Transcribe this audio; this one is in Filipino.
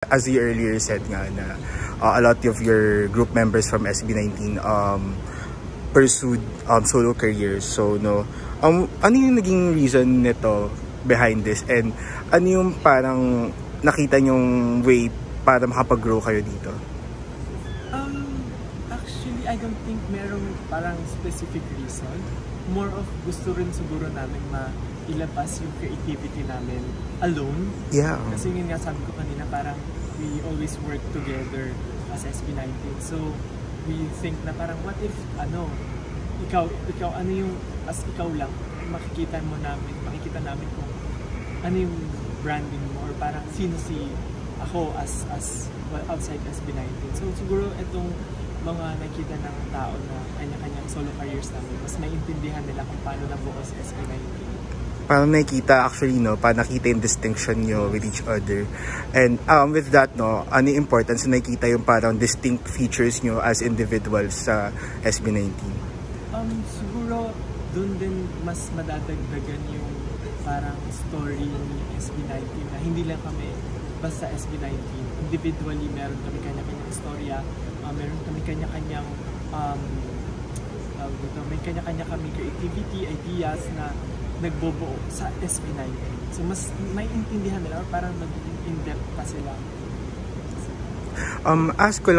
As you earlier said nga na a lot of your group members from SB19 pursued solo careers. So no, ano yung naging reason nito behind this, and ano yung parang nakita nyong way para makapag-grow kayo dito? Actually, I don't think merong parang specific reason. More of gusto rin siguro namin ilabas yung creativity namin alone. Yeah. Kasi yun nga sabi ko kanina, parang we always work together as SB19. So we think na parang what if ikaw ano yung as ikaw lang makikita namin kung ano yung branding mo, or parang sino ako as well, outside SB19. So siguro itong mga nakita ng tao na kanya-kanyang solo careers namin, mas maintindihan nila kung paano nabuo sa SB19. Parang nakita actually, no, parang nakita yung distinction nyo with each other. And with that, no, ano yung importance na nakita yung parang distinct features nyo as individuals sa SB19? Siguro dun din mas madadagdagan yung parang story ni SB19 na hindi lang kami basta SB19. Individually, meron kami kanya-kanyang istorya, meron kami kanya-kanyang may kanya-kanya kami creativity, ideas na nagbobuo sa SB19. So mas may intindihan nila, or parang magiging in-depth pa sila. Ask ko lang